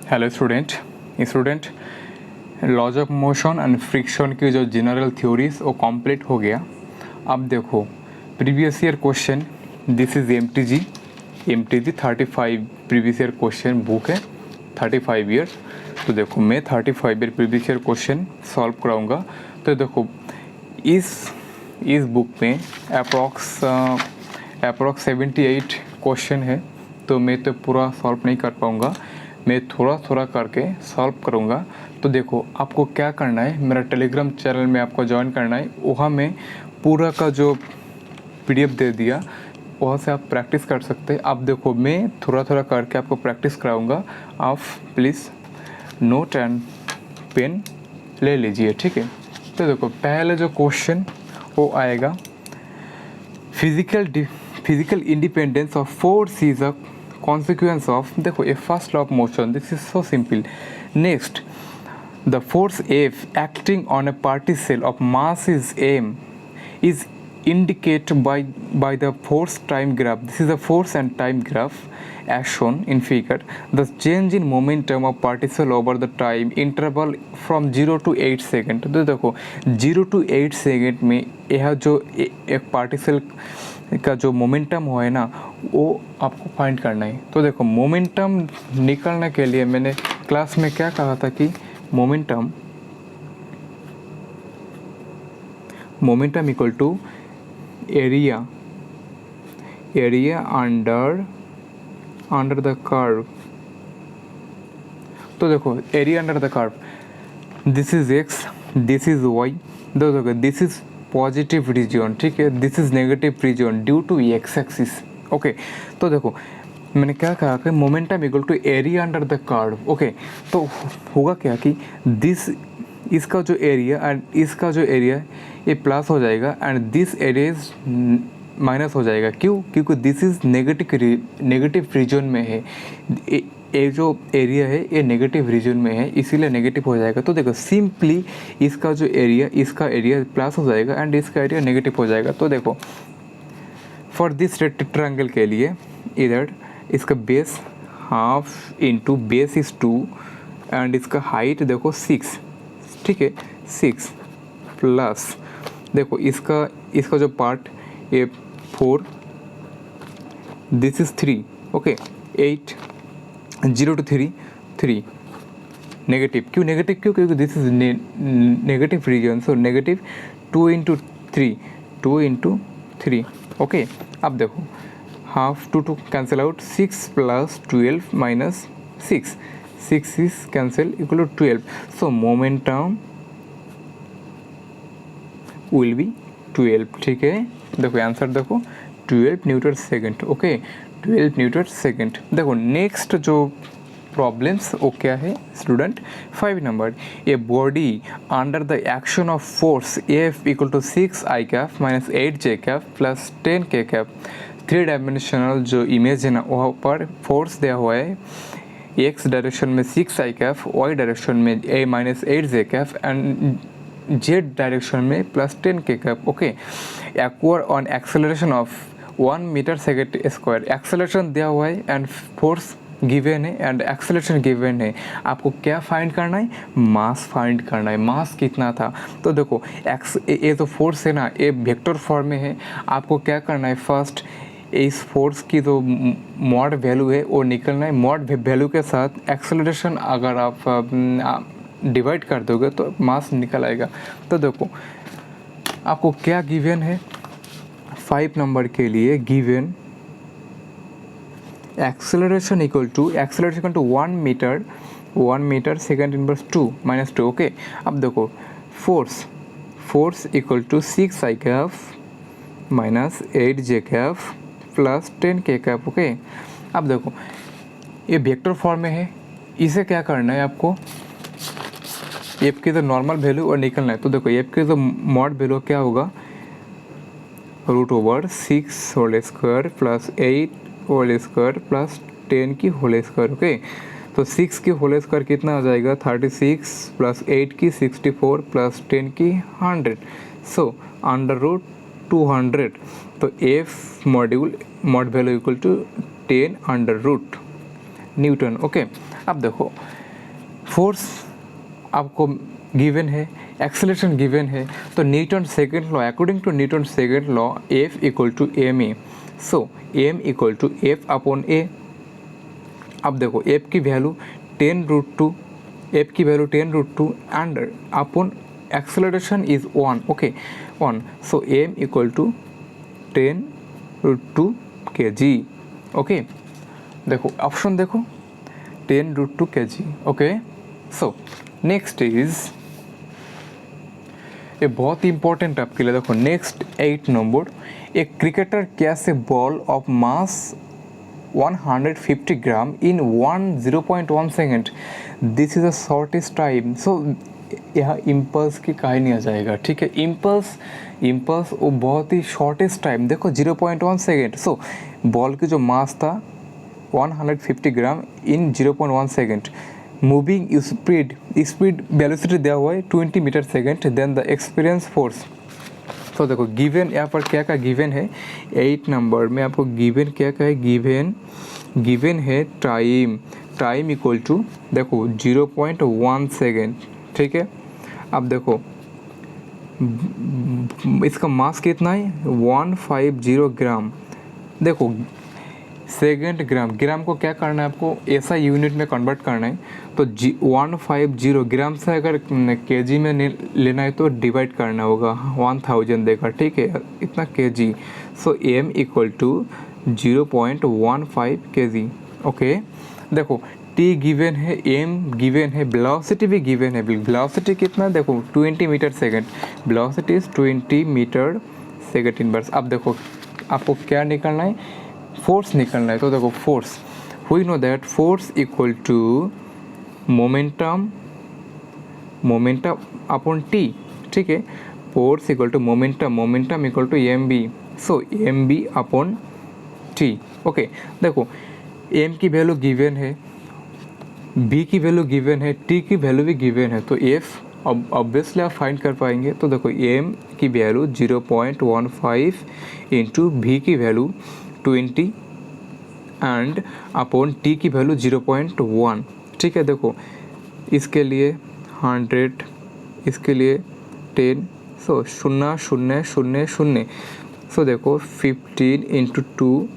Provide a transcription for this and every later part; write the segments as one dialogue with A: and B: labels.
A: Hello student laws of motion and friction की जो general theories वो कंप्लीट हो गया। अब देखो previous year question, this is MTG 35 previous year question book है 35 ईयर्स। तो देखो मैं 35 year previous year question solve कराऊंगा। तो देखो इस बुक में अप्रॉक्स 78 क्वेश्चन है, तो मैं तो पूरा सॉल्व नहीं कर पाऊँगा, मैं थोड़ा थोड़ा करके सॉल्व करूँगा। तो देखो आपको क्या करना है, मेरा टेलीग्राम चैनल में आपको ज्वाइन करना है, वहाँ में पूरा का जो पीडीएफ दे दिया वहाँ से आप प्रैक्टिस कर सकते हैं। आप देखो मैं थोड़ा थोड़ा करके आपको प्रैक्टिस कराऊँगा, आप प्लीज़ नोट एंड पेन ले लीजिए, ठीक है। तो देखो पहले जो क्वेश्चन वो आएगा, physical independence of force is a consequence of, देखो a first law of motion, this is so simple. Next, the force F acting on a particle of mass is m is indicated by the force time graph. This is a force and time graph as shown in figure. The change in momentum of particle over the time interval from 0 to 8 second. तो देखो 0 to 8 second में यह जो एक particle का जो momentum हो है ना, वो आपको फाइंड करना है। तो देखो मोमेंटम निकालने के लिए मैंने क्लास में क्या कहा था कि momentum equal to area under the curve. तो देखो area under the curve, this is x, this is y, देखो दिस इज पॉजिटिव रीजन, ठीक है, this is negative region due to x axis, okay. तो देखो मैंने क्या कहा कि momentum equal to area under the curve, okay. तो होगा क्या कि इसका जो एरिया एंड इसका जो एरिया ये प्लस हो जाएगा and this area is minus हो जाएगा। क्यों? क्योंकि दिस इज नेगेटिव रीजन में है, ये जो एरिया है ये नेगेटिव रीजन में है, इसीलिए नेगेटिव हो जाएगा। तो देखो सिंपली इसका जो एरिया, इसका एरिया प्लस हो जाएगा एंड इसका एरिया नेगेटिव हो जाएगा। तो देखो फॉर दिस रेक्टेंगल के लिए इधर इसका base half into base is 2 and इसका हाइट देखो 6, ठीक है, 6 प्लस देखो इसका जो पार्ट ये 4, this is 3, okay, 8, 0 to 3 negative. क्यों नेगेटिव? क्यों? क्योंकि this is negative region, so negative 2 into 3, okay. अब देखो half 2 cancel out, 6 plus 12 minus 6 is cancel equal to 12, so momentum will be 12, ठीक है। देखो आंसर देखो 12 newton second, okay, 12 newton second. देखो नेक्स्ट जो प्रॉब्लम्स वो क्या है student, 5 number, A body under the action of force F equal to 6 i cap minus 8 J cap plus 10 के कैफ, 3 डायमेंशनल जो इमेज है ना वहाँ पर फोर्स दिया हुआ है, एक्स डायरेक्शन में 6 आई कैफ, वाई डायरेक्शन में ए minus 8 J cap and Z direction में प्लस 10 के cap, okay. Acquire on acceleration of 1 metre second square, acceleration दिया हुआ है एंड फोर्स गिवन है एंड एक्सेलरेशन गिवन है। आपको क्या फाइंड करना है? मास फाइंड करना है, मास कितना था। तो देखो ये जो फोर्स है ना ये वेक्टर फॉर्म में है, आपको क्या करना है, फर्स्ट इस फोर्स की जो मॉड वैल्यू है वो निकलना है, मॉड वैल्यू के साथ एक्सेलरेशन अगर आप डिवाइड कर दोगे तो मास निकल आएगा। तो देखो आपको क्या गिवन है, 5 नंबर के लिए given acceleration equal to 1 metre second inverse 2 minus 2, okay. अब देखो force equal to 6 i cap minus 8 J cap plus 10 के कैफ, ओके। अब देखो ये वेक्टर फॉर्म में है, इसे क्या करना है आपको, एफ की तो नॉर्मल वैल्यू और निकलना है। तो देखो एफ की तो मॉड वैल्यू क्या होगा, √6 whole square plus 8 whole square plus 10 की होल स्क्वायर, ओके। तो 6 की होल स्क्वायर कितना आ जाएगा, 36 प्लस 8 की 64 प्लस 10 की 100, सो √200। तो F mod value equal to 10 under root newton, okay. अब देखो फोर्स आपको गिवन है, एक्सेलरेशन गिवन है, तो Newton second law, according to Newton second law F equal to M A, so M equal to F upon A. अब देखो F की value 10√2, F की value 10√2 and upon acceleration is 1, okay 1, so M equal to 10√2 kg, okay. देखो option देखो 10√2 kg, okay. So next is ये बहुत ही important आपके लिए, देखो नेक्स्ट 8 नंबर, एक cricketer catch a ball of mass 150 gram in 0.1 second, this is the shortest time. So यह इम्पल्स की कहानी आ जाएगा, ठीक है। इम्पल्स वो बहुत ही शॉर्टेस्ट टाइम, देखो 0.1 सेकेंड। सो बॉल की जो मास था 150 ग्राम इन 0.1 सेकेंड, मूविंग स्पीड वेलोसिटी दिया हुआ है 20 meter second, then the experience force. तो देखो गिवन यहाँ पर क्या क्या गिवन है, 8 नंबर में आपको गिवन क्या क्या है, गिवन है टाइम इक्वल टू देखो 0.1 सेकेंड, ठीक है। अब देखो इसका मास कितना है 150 ग्राम, देखो सेकेंड ग्राम को क्या करना है आपको ऐसा यूनिट में कन्वर्ट करना है, तो 150 ग्राम से अगर केजी में लेना है तो डिवाइड करना होगा 1000 देकर, ठीक है, इतना kg. So M equal to 0.15 kg, okay. देखो T गिवन है, M गिवन है, वेलोसिटी भी गिवन है। वेलोसिटी कितना देखो 20 meter second, velocity is 20 meter second inverse. अब देखो आपको क्या निकालना है, फोर्स निकालना है। तो देखो force, we know that force equal to momentum upon T, ठीक है। Force equal to momentum equal to mb, so mb upon T, okay. देखो M की वैल्यू गिवन है, B की वैल्यू गिवन है, T की वैल्यू भी गिवन है, तो F ऑब्वियसली आप फाइंड कर पाएंगे। तो देखो M की वैल्यू 0.15 इंटू B की वैल्यू 20 एंड अपॉन T की वैल्यू 0.1, ठीक है। देखो इसके लिए 100, इसके लिए 10, सो 0 0 0 0, सो देखो 15 into 2,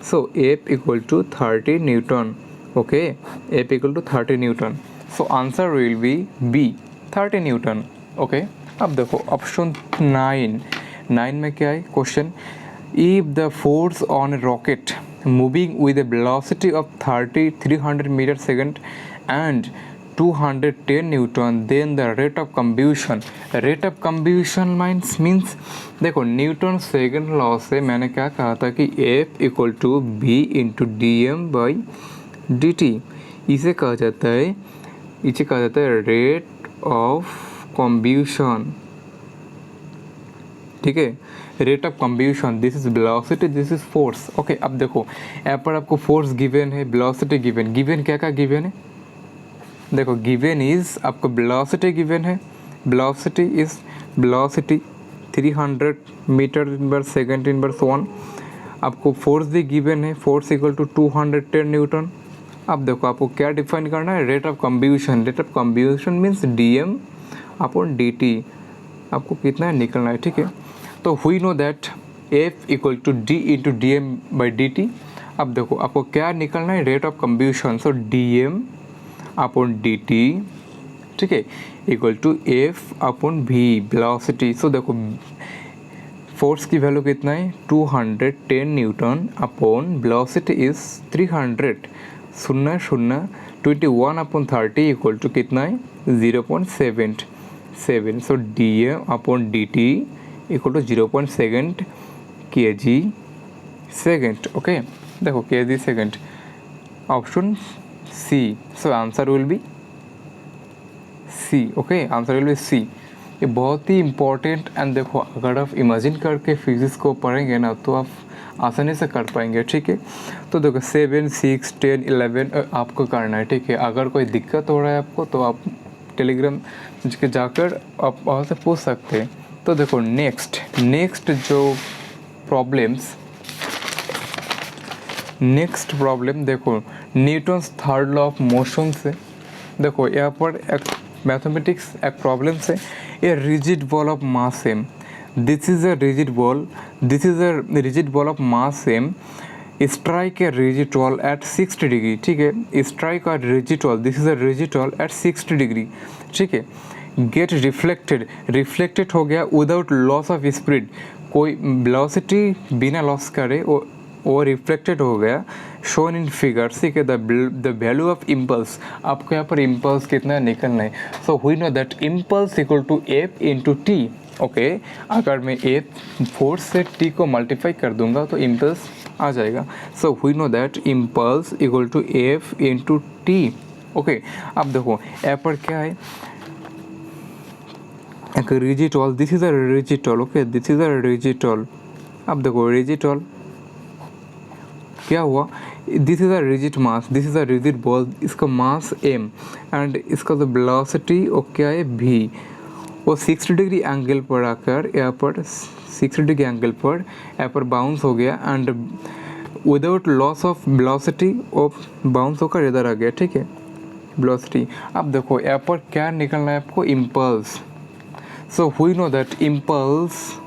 A: so F equal to 30 newton, okay. F equal to 30 newton, so answer will be B 30 newton, okay. अब देखो ऑप्शन 9 में क्या है question, if the force on a rocket moving with a velocity of 300 meter second and 210 newton, then the rate of combustion means देखो Newton second law से मैंने क्या कहा था कि F equal to B into dm/dt, इसे कहा जाता है रेट ऑफ कम्ब्यूशन, ठीक है, rate of combustion. This is velocity, this is force, okay. अब देखो यहाँ पर आपको फोर्स गिवन है, वेलोसिटी गिवन क्या क्या गिवन है, देखो गिवन इज आपको वेलोसिटी गिवन है, velocity 300 metre inverse second inverse 1। आपको फोर्स भी गिवन है, फोर्स इक्वल टू 210 न्यूटन। अब देखो आपको क्या डिफाइन करना है, rate of combustion means dm upon dt, आपको कितना निकलना है, ठीक है। तो we know that F equal to D into dm/dt। अब देखो आपको क्या निकलना है, rate of combustion, so dm upon dt, ठीक है, equal to F upon v velocity. So देखो फोर्स की वैल्यू कितना है 210 Newton upon velocity is 300, 21 upon 30 equal to कितना है 0.7, सो dm upon dt equal to 0.7 kg second, okay. देखो kg second, option C, so answer will be C, okay, answer will be C। ये बहुत ही important and देखो अगर आप imagine करके physics को पढ़ेंगे ना तो आप आसानी से कर पाएंगे, ठीक है। तो देखो 7, 6, 10, 11 आपको करना है, ठीक है। अगर कोई दिक्कत हो रहा है आपको तो आप टेलीग्राम के जाकर आप वहाँ से पूछ सकते हैं। तो देखो नेक्स्ट जो प्रॉब्लम्स नेक्स्ट प्रॉब्लम देखो, Newton's third law of motion से देखो यहाँ पर एक मैथमेटिक्स एक प्रॉब्लम से a rigid ball of mass m, this is a rigid ball, this is a rigid ball of mass m, strike a rigid ball at 60 degree, ठीक है, strike a rigid ball, this is a rigid ball at 60 degree, ठीक है, get reflected, reflected हो गया without loss of speed, कोई velocity बिना loss करे वो रिफ्लेक्टेड हो गया, शोन इन फिगर, ठीक है, द वैल्यू ऑफ इम्पल्स, आपको यहाँ पर इम्पल्स कितना निकलना है, so we know that impulse equal to F into T, okay, अगर मैं एफ फोर्स से टी को मल्टीप्लाई कर दूंगा तो इम्पल्स आ जाएगा, so we know that impulse equal to F into T, okay. अब देखो यहाँ पर क्या है, एक rigid ball, this is a rigid ball, okay, this is a rigid ball, अब देखो रिजिड बॉल क्या हुआ, this is a rigid mass, this is a rigid ball, इसका मास एम एंड इसका जो वेलोसिटी वो क्या है v, वो 60 डिग्री एंगल पर आकर यहाँ पर 60 डिग्री एंगल पर यहाँ पर बाउंस हो गया and without loss of velocity वो बाउंस होकर इधर आ गया, ठीक है, वेलोसिटी। अब देखो यहाँ पर क्या निकलना है आपको, impulse, so we know that impulse,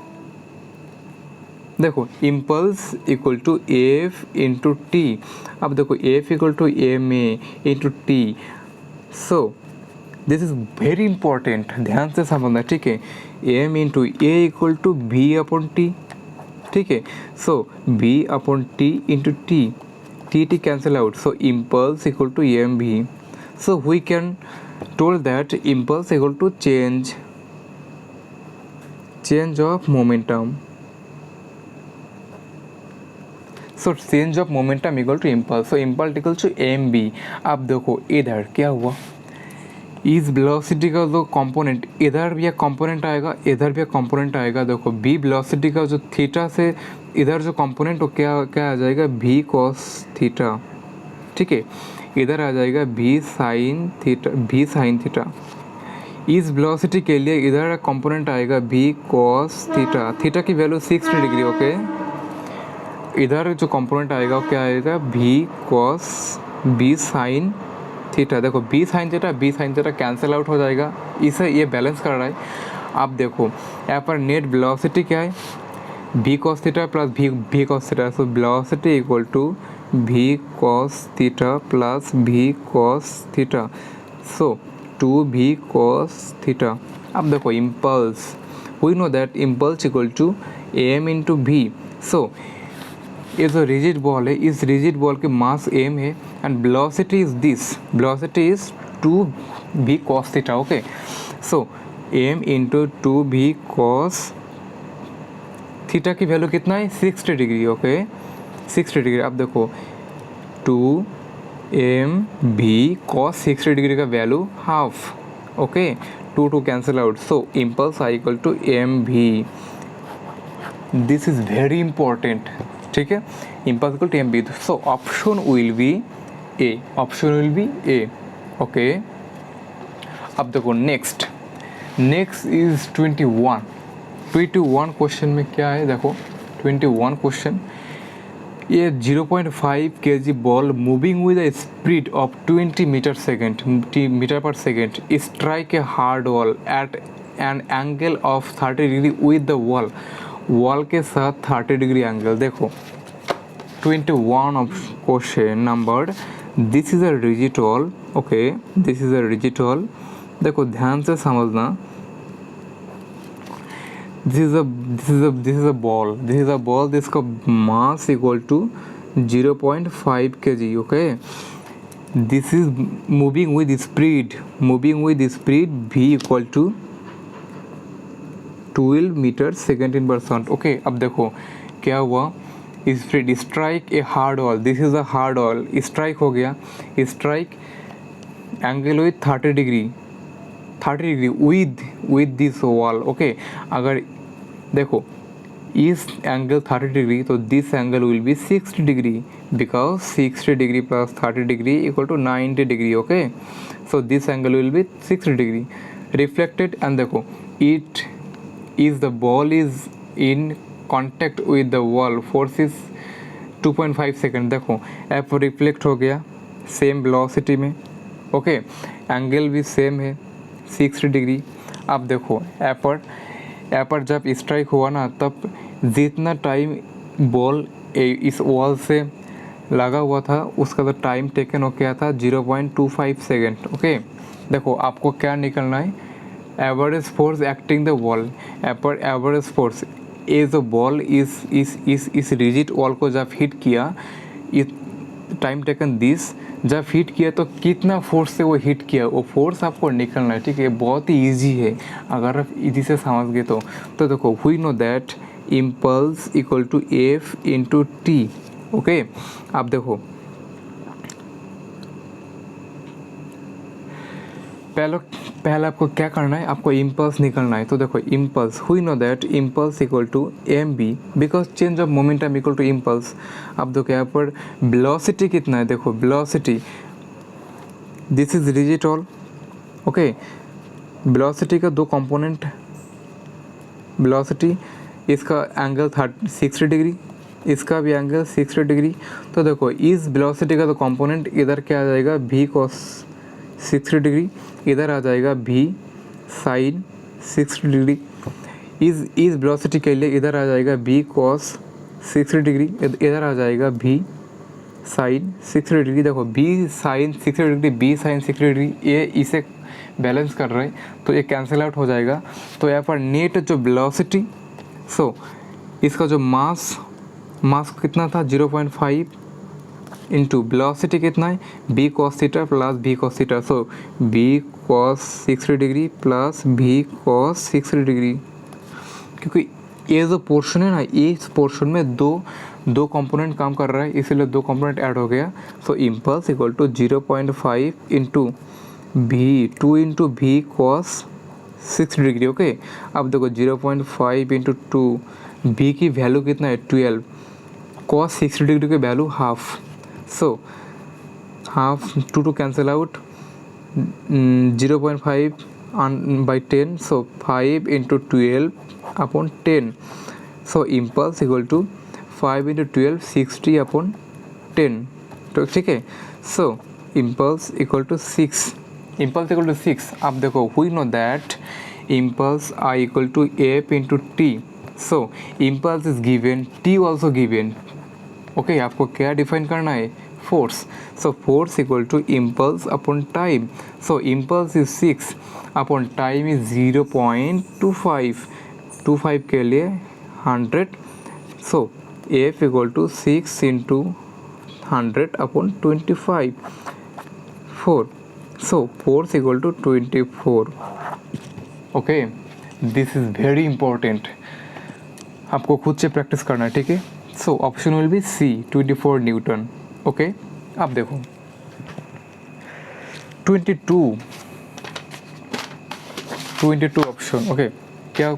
A: देखो impulse equal to F into T, अब देखो F equal to M A into T, so this is very important, ध्यान से समझना, ठीक है, M into A equal to B upon T, ठीक है, so B upon T into T, T T cancel out, so impulse equal to M भी, so we can told that impulse equal to change of momentum, so change of momentum equal to impulse, so impulse equal to M V. अब देखो इधर क्या हुआ, इस velocity का जो component, इधर भी एक कंपोनेंट आएगा, इधर भी एक कंपोनेंट आएगा, देखो बी वेलोसिटी का जो थीटा से इधर जो कंपोनेंट, वो क्या क्या आ जाएगा, भी कॉस थीटा, ठीक है, इधर आ जाएगा V sine theta, V sine theta, इस वेलोसिटी के लिए इधर एक कंपोनेंट आएगा भी कॉस थीटा, थीटा की वैल्यू 60 डिग्री, ओके, इधर जो कंपोनेंट आएगा वो क्या आएगा, V cos V sine theta, देखो V sine theta cancel out हो जाएगा, इसे ये बैलेंस कर रहा है। अब देखो यहाँ पर नेट वेलोसिटी क्या है, V cos theta plus V cos theta, so velocity equal to V cos theta plus V cos theta, so 2v cos theta. अब देखो impulse, we know that impulse equal to M into V, so ये जो rigid ball है, इस rigid ball के mass M है and velocity is this, velocity is 2v cos theta, okay, so M into 2v cos theta की value कितना है, 60 degree, okay, 60 degree. अब देखो 2mv cos 60 डिग्री का value half, okay, 2 cancel out, so impulse I equal to M V, this is very important, ठीक है, impulse equal to M V, so option will be A, option will be A, okay. अब देखो next is 21 question में क्या है, देखो 21 question, ये 0.5 kg ball moving with a speed of 20 metre पर second strike a hard wall at an angle of 30 degree with the wall के साथ 30 डिग्री एंगल। देखो 21 of question number, this is a rigid wall, okay, this is a rigid wall, देखो ध्यान से समझना, this is a ball, this का mass equal to 0.5 kg, okay, this is moving with speed v equal to 12 metre second in percent, okay. अब देखो क्या हुआ, speed strike a hard wall, this is a hard wall, strike हो गया, strike angle with 30 degree with this wall, okay. अगर देखो इस angle 30 degree, तो this angle will be 60 degree, because 60 degree plus 30 degree equal to 90 degree, okay, so this angle will be 60 degree reflected, and देखो it is the ball is in contact with the wall, force is 2.5 second. देखो F reflect हो गया same velocity में, okay, angle भी same है 60 degree. अब देखो एपर जब स्ट्राइक हुआ ना, तब जितना टाइम बॉल इस वॉल से लगा हुआ था उसका तो टाइम टेकन हो गया था 0.25 सेकेंड, ओके। देखो आपको क्या निकलना है, average force acting the wall, average force ए जो बॉल इस रिजिड वॉल को जब हिट किया, टाइम टेकन दिस, जब हिट किया तो कितना फोर्स से वो हिट किया, वो फोर्स आपको निकलना है, ठीक है। बहुत ही इजी है अगर आप इजी से समझ गए तो देखो we know that impulse equal to F into T, okay. आप देखो पहले आपको क्या करना है, आपको इम्पल्स निकलना है। तो देखो impulse, we know that impulse equal to M V, because change of momentum equal to impulse. अब देखो यहाँ पर वेलोसिटी कितना है, देखो velocity, this is rigid wall, okay. Velocity का दो कंपोनेंट, वेलोसिटी इसका एंगल 60 डिग्री, इसका भी एंगल 60 डिग्री। तो देखो इस वेलोसिटी का तो कंपोनेंट इधर क्या आ जाएगा, v cos 60 डिग्री, इधर आ जाएगा v sin 60 डिग्री। इस वेलोसिटी के लिए इधर आ जाएगा v cos 60 डिग्री, इधर आ जाएगा v sin 60 डिग्री। देखो v sin 60 degree, v sin 60 degree, ये इसे बैलेंस कर रहे हैं तो ये कैंसिल आउट हो जाएगा। तो यहाँ पर नेट जो वेलोसिटी, सो इसका जो मास कितना था 0.5 इंटू वेलोसिटी कितना है v cos theta plus v cos theta, so v cos 60 degree plus v cos 60 degree. क्योंकि ये जो पोर्शन है ना, इस पोर्शन में दो कंपोनेंट काम कर रहा है, इसीलिए दो कंपोनेंट ऐड हो गया। So impulse equal to 0.5 into v 2 into v cos 60 degree, okay. अब देखो 0.5 इंटू 2, v की वैल्यू कितना है 12, cos 60 डिग्री की value half, so half 2 cancel out, 0.5 by 10, so 5 into 12 upon 10, so impulse equal to 5 into 12 60 upon 10, तो ठीक है। so impulse equal to 6, impulse equal to 6। अब देखो we know that impulse I equal to f into t, so impulse is given, t also given, okay. आपको क्या define करना है, force, so force equal to impulse upon time, so impulse is 6 upon time is 0.25 के लिए 100, so F equal to 6 into 100 upon 25, 4, so force equal to 24, okay. This is very important, आपको खुद से practice करना है, ठीक है। So option will be C 24 Newton, okay. अब देखो 22 ऑप्शन, ओके। क्या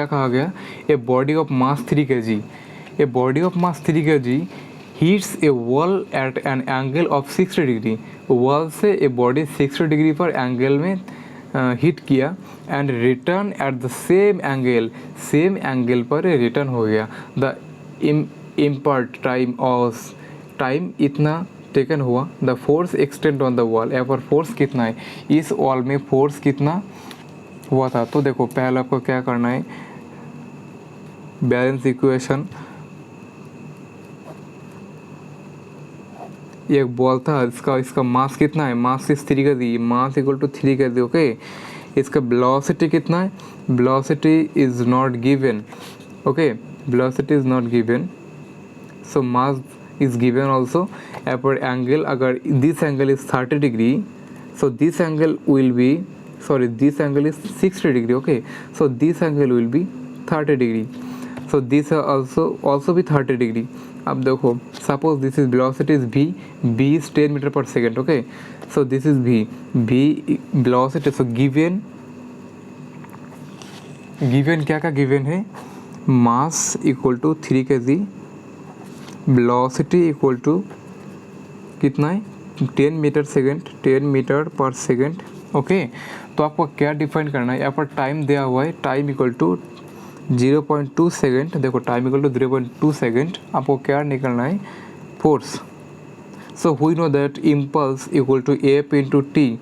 A: कहा गया, a body of mass 3 kg, a body of mass 3 kg heats A wall at an angle of 60 degree, wall से ए बॉडी 60 डिग्री पर angle में hit किया and return at the same angle पर return हो गया। The import time इतना taken हुआ, the force extend on the wall, यहाँ पर फोर्स कितना है, इस वॉल में फोर्स कितना हुआ था। तो देखो पहले आपको क्या करना है, बैलेंस इक्वेशन, एक बॉल था, इसका मास कितना है, मास इस 3 कर दी, मास इक्वल टू 3 कर दी, ओके। इसका वेलोसिटी कितना है, velocity is not given, okay, velocity is not given, so mass is given also. यहाँ पर एंगल, अगर this angle is 30 degree, so this angle will be, sorry this angle is 60 degree, okay, so this angle will be 30 degree, so this also be 30 degree. अब देखो suppose this is velocity is v is 10 metre पर second, okay, so this is v velocity, so given क्या given है, mass equal to 3 kg, velocity equal to कितना है 10 metre पर second, okay. तो आपको क्या डिफाइन करना है, यहाँ पर टाइम दिया हुआ है, टाइम इक्वल टू 0.2 सेकेंड, देखो टाइम इक्वल टू 0.2 सेकेंड, आपको क्या निकलना है, force. So we know that impulse equal to F into T.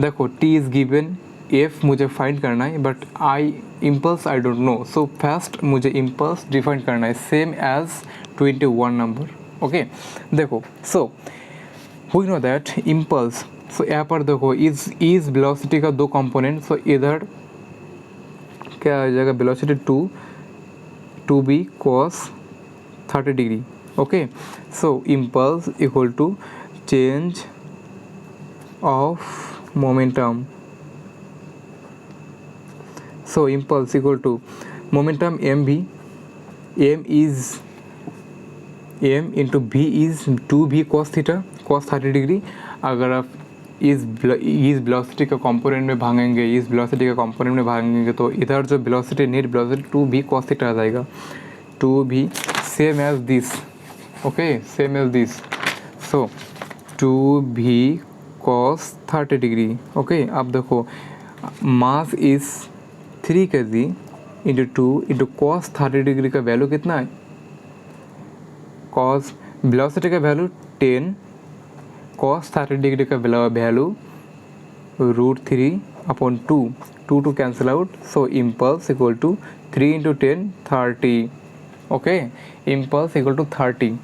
A: देखो T is given, F मुझे फाइंड करना है, but impulse I don't know. So first मुझे impulse डिफाइन करना है, सेम एज 21 नंबर. ओके देखो, सो we know that impulse. सो यहाँ पर देखो इज वेलोसिटी का दो कंपोनेंट. सो इधर क्या आ जाएगा, velocity 2b cos 30 degree. Okay so impulse equal to change of momentum. So impulse equal to momentum mv, m into v is 2b cos theta cos 30 degree. अगर आप इस वेलोसिटी का कंपोनेंट में भागेंगे, तो इधर जो velocity net velocity 2b cos theta आ जाएगा. 2b same as this. Okay same as this. So 2b cos 30 degree. Okay अब देखो mass is 3 kg into 2 into cos 30 degree का वैल्यू कितना है, cos वेलोसिटी का वैल्यू 10, cos 30 डिग्री का value √3/2. 2 cancel out. So impulse equal to 3 into 10 30. Okay impulse equal to 30.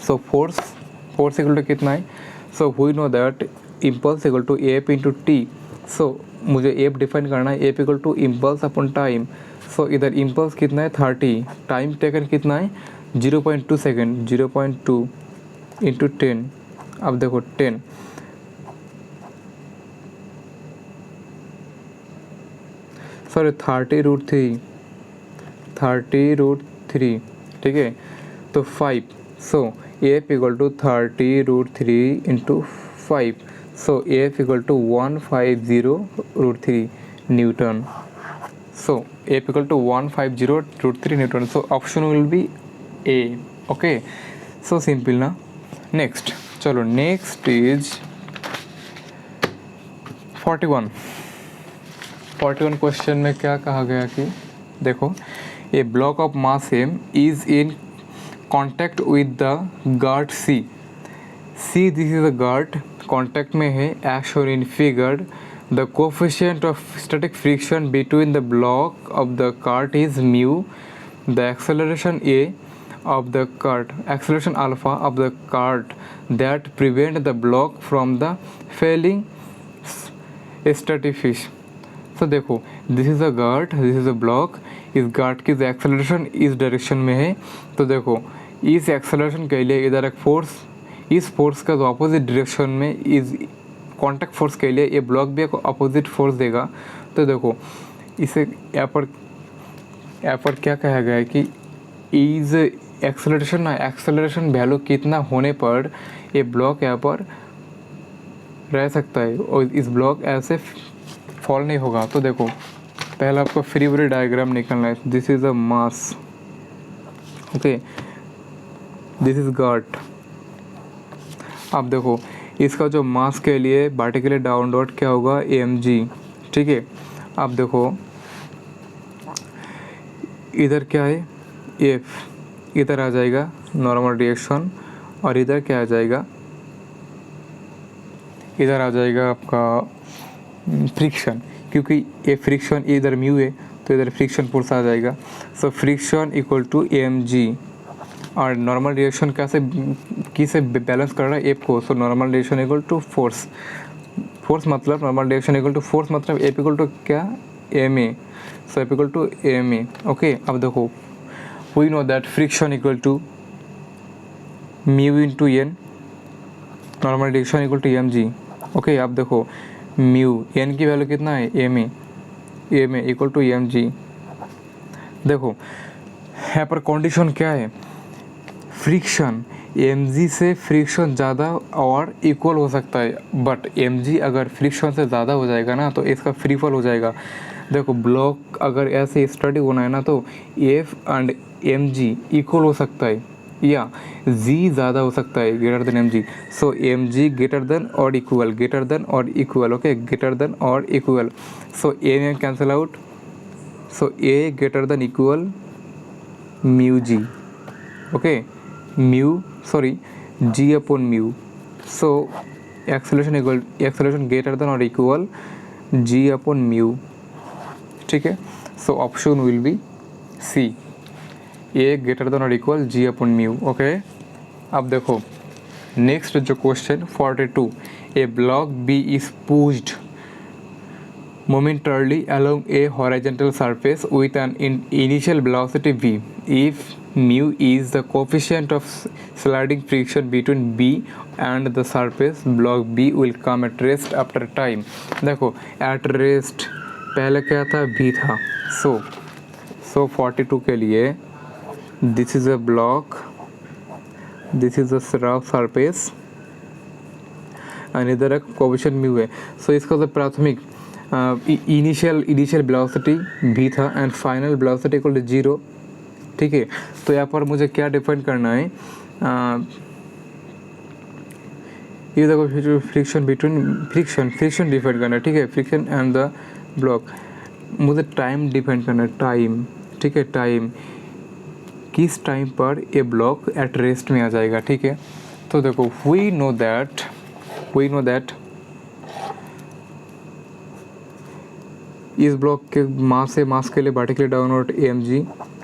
A: So force equal to कितना है. So we know that impulse equal to F into T. So मुझे F define करना है, F equal to impulse upon time. So इधर impulse कितना है 30, time taken कितना है 0.2 सेकेंड. 0.2 इंटू 10. अब देखो 10, सॉरी 30√3, ठीक है. तो 5. So F equal to 30√3 into 5. So F equal to 150√3 Newton. So F equal to 150√3 Newton. So option will be A. Okay so simple ना. नेक्स्ट चलो, नेक्स्ट इज 41 क्वेश्चन में क्या कहा गया कि देखो, a block of mass m is in contact with the guard C. This is a guard, contact में है, as shown in figure. The coefficient of static friction between the block of the cart is mu. The acceleration A of the cart, acceleration alpha of the cart that prevent the block from the failing stratifish. So देखो, this is a guard, this is a block. इस guard की acceleration इस direction में है. तो देखो इस acceleration के लिए इधर एक फोर्स, इस फोर्स का जो अपोजिट डायरेक्शन में इस कॉन्टैक्ट फोर्स के लिए ये ब्लॉक भी एक अपोजिट फोर्स देगा. तो देखो इसे यहाँ पर क्या कहा गया है कि इज एक्सेलरेशन वैल्यू कितना होने पर ये ब्लॉक यहाँ पर रह सकता है और इस ब्लॉक ऐसे फॉल नहीं होगा. तो देखो पहले आपको फ्री बॉडी डायग्राम निकालना है. This is a mass. Okay this is guard. अब देखो इसका जो मास के लिए वर्टिकली डाउनवर्ड क्या होगा, mg. ठीक है. अब देखो इधर क्या है, F. इधर आ जाएगा नॉर्मल रिएक्शन और इधर क्या आ जाएगा, इधर आ जाएगा आपका फ्रिक्शन. क्योंकि ये फ्रिक्शन इधर म्यू है तो इधर फ्रिक्शन फोर्स आ जाएगा. So friction equal to mg. और नॉर्मल रिएक्शन कैसे किसे बैलेंस कर रहा है, F को. So normal reaction equal to force मतलब normal reaction equal to force मतलब F इक्वल टू क्या, ma. So F equal to ma. Okay अब देखो we know that friction equal to mu into n, normal reaction equal to mg. Okay अब देखो mu n की value कितना है, ma equal to mg. देखो यहाँ पर कंडीशन क्या है, फ्रिक्शन mg से फ्रिक्शन ज़्यादा और इक्वल हो सकता है. बट mg अगर फ्रिक्शन से ज़्यादा हो जाएगा ना तो इसका फ्री फॉल हो जाएगा. देखो ब्लॉक अगर ऐसे स्टडी होना है ना तो F एंड mg इक्वल हो सकता है या g ज़्यादा हो सकता है greater than mg. So mg greater than और इक्वल, ओके ग्रेटर देन और इक्वल. सो a में cancel out. So a greater than equal mu g. Okay mu sorry g upon mu. So acceleration greater than और equal g upon mu. ठीक है, so option will be C, A greater than और equal g upon mu. Okay, अब देखो next जो question 42, A block B is pushed momentarily along a horizontal surface with an initial velocity v. If mu is the coefficient of sliding friction between B and the surface, block B will come at rest after time. देखो at rest पहले क्या था, v था. So 42 के लिए this is a block, this is a rough surface and इधर एक coefficient mu है. सो इसका जो प्राथमिक इनिशियल वेलोसिटी v था and final velocity equal to 0. ठीक है, तो यहाँ पर मुझे क्या डिफाइन करना है, ये देखो फ्रिक्शन बिटवीन फ्रिक्शन डिफाइन करना है. ठीक है, फ्रिक्शन एंड द ब्लॉक. मुझे टाइम डिफाइन करना है, टाइम. ठीक है, टाइम किस टाइम पर ये ब्लॉक एट रेस्ट में आ जाएगा. ठीक है, तो देखो वी नो दैट इस ब्लॉक के मास के लिए vertically downward mg,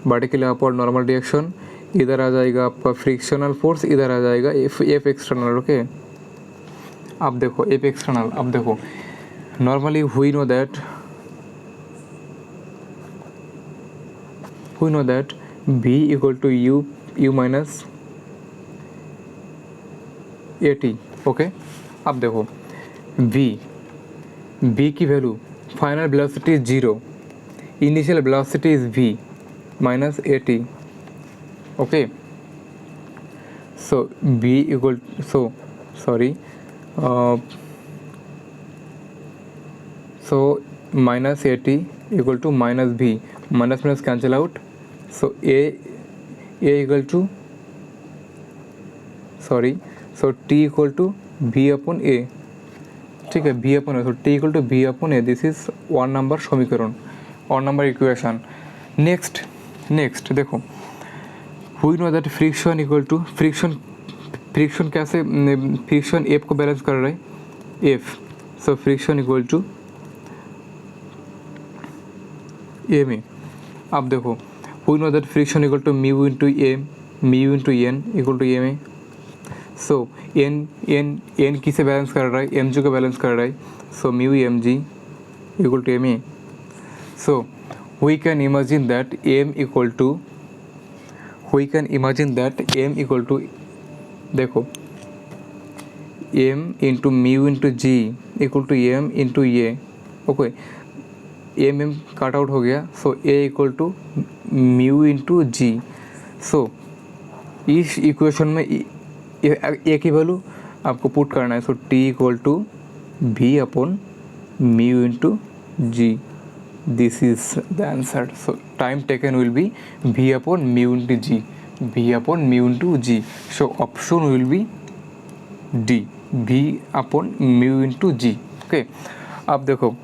A: vertically upward normal reaction, इधर आ जाएगा आपका फ्रिक्शनल फोर्स, इधर आ जाएगा एफ एक्सटर्नल. ओके, अब देखो एफ एक्सटर्नल. अब देखो normally we know that v equal to u minus at. Okay, अब देखो v की value final velocity is 0, initial velocity is v minus at. Okay, so v equal so minus at equal to minus v, minus cancel out. So a equal to so t equal to v upon a. ठीक है, v upon A, तो t equal to v upon A. This is 1 number समीकरण, 1 number equation. Next देखो we know that friction equal to friction कैसे, friction F को balance कर रहा है F. So friction equal to M A. अब देखो we know that friction equal to mu into N equal to M A. So N किसे balance कर रहा है, एम जी को बैलेंस कर रहा है. So mu M G equal to M A. So we can imagine that M equal to देखो m into mu into ji equal to M into a. Okay, m cut out हो गया. So A equal to mu into ji. So इस equation में ए की value आपको put करना है. So T equal to v upon mu into g. This is the answer. So time taken will be v upon mu into ji. So option will be D, v upon mu into g. Okay, अब देखो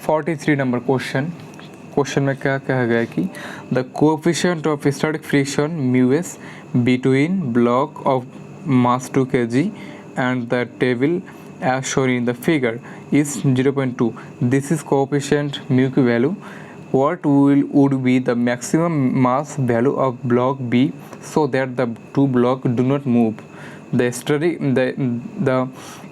A: 43 number question में क्या कहा गया है कि the coefficient of static friction mu S between block of mass 2 kg and the table as shown in the figure is 0.2. This is coefficient mu की value. What would be the maximum mass value of block B so that the two blocks do not move? The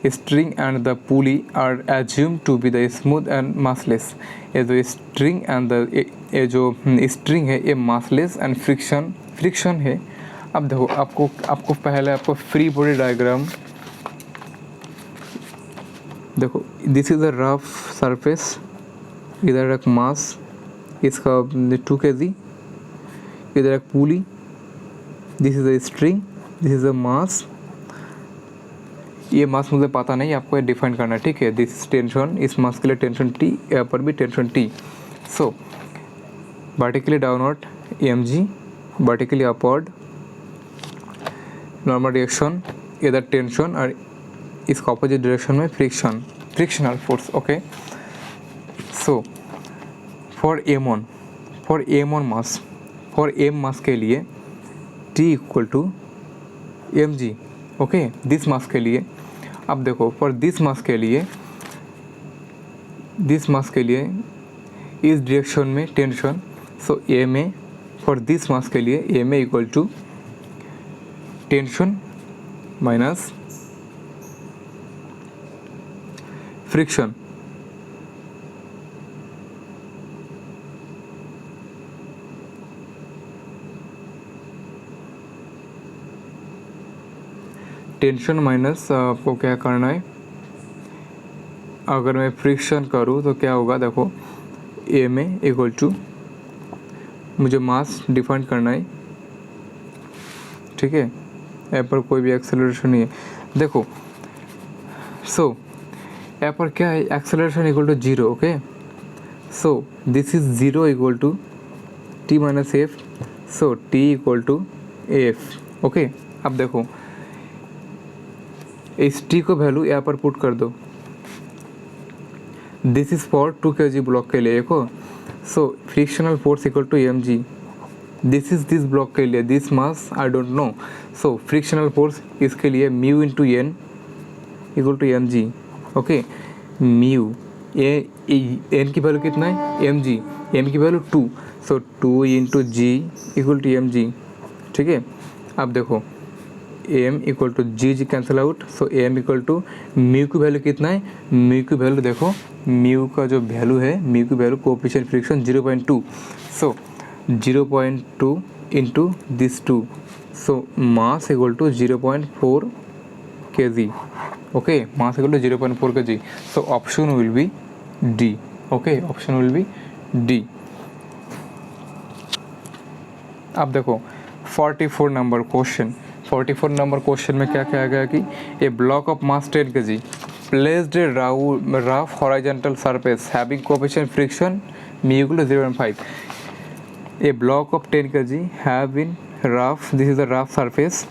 A: string and the pulley are assumed to be the smooth and massless. ये जो string and ये जो string है ये massless and friction है. अब देखो आपको पहले आपको फ्री बॉडी डायग्राम देखो. This is a rough surface, इधर एक मास, इसका 2 kg, इधर एक pulley, this is a string, this is a mass. ये मास मुझे पता नहीं, आपको ये डिफाइन करना है. ठीक है, दिस टेंशन, इस मास के लिए टेंशन T, यहाँ पर भी tension T. So vertically downward mg, vertically upward normal reaction, इधर टेंशन और इसका ऑपोजिट डायरेक्शन में frictional force. Okay, so for m mass के लिए T equal to M G, okay, this mass के लिए। अब देखो फॉर दिस मास के लिए इस डायरेक्शन में tension, so M A for this mass के लिए M A equal to tension minus friction. Tension minus आपको क्या करना है, अगर मैं फ्रिक्शन करूँ तो क्या होगा, देखो एम ए इक्वल टू, मुझे मास डिफाइन करना है, ठीक है, यहाँ पर कोई भी एक्सेलरेशन नहीं है। देखो सो यहाँ पर क्या है, acceleration equal to zero, okay, so this is zero equal to T minus F, so T equal to F, okay. अब देखो इस टी को वैल्यू यहाँ पर पुट कर दो, this is for 2 kg block के लिए, देखो, so frictional force equal to M G, this block के लिए, this mass I don't know, so frictional force इसके लिए mu into N equal to M G, okay, mu N की value कितना है, एम जी, एम की value 2, so 2 into ji equal to M G, ठीक है। अब देखो M equal to ji cancel out, so M equal to mu की value कितना है, म्यू की वैल्यू देखो, म्यू का जो वैल्यू है, म्यू की value coefficient friction 0.2, so 0.2 into this 2, so mass equal to 0.4 kg, okay, mass equal to 0.4 kg, so option will be D, okay, option will be D. अब देखो 44 number question, 44 number question में क्या कहा गया कि a block of mass 10 kg placed a rough horizontal surface having coefficient friction mu equal to 0.5, a block of 10 kg have been rough, this is a rough surface,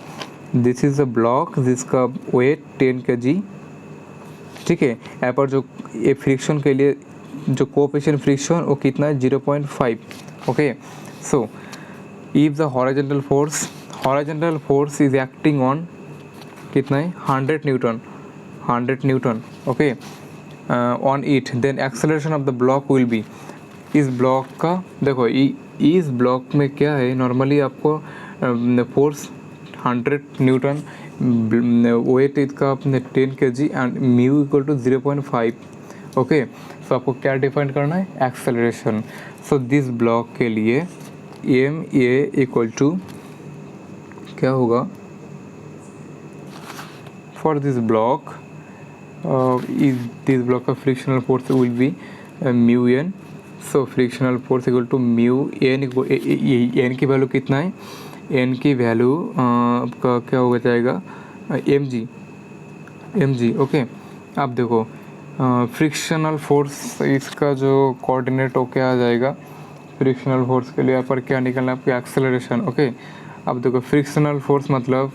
A: this is a block जिसका weight 10 kg, ठीक है। यहाँ पर जो ये friction के लिए जो कोएफिशिएंट फ्रिक्शन वो कितना है, 0.5, okay. So if the horizontal force is acting on कितना है, 100 newton, okay, on it, then acceleration of the block will be, इस ब्लॉक का देखो इस ब्लॉक में क्या है, नॉर्मली आपको फोर्स 100 न्यूटन, वेट इसका 10 kg and mu equal to 0.5, okay. So आपको क्या डिफाइन करना है, एक्सेलरेशन। सो दिस ब्लॉक के लिए एम ए इक्वल टू क्या होगा, for this block this block का frictional force will be mu N, so frictional force equal to mu N, N की वैल्यू कितना है, एन की वैल्यू आपका क्या हो जाएगा, एम जी, ओके। अब देखो फ्रिक्शनल फोर्स इसका जो कोऑर्डिनेट हो क्या आ जाएगा, फ्रिक्शनल फोर्स के लिए यहाँ पर क्या निकलना है, आपका एक्सेलरेशन, ओके। अब देखो फ्रिक्शनल फोर्स मतलब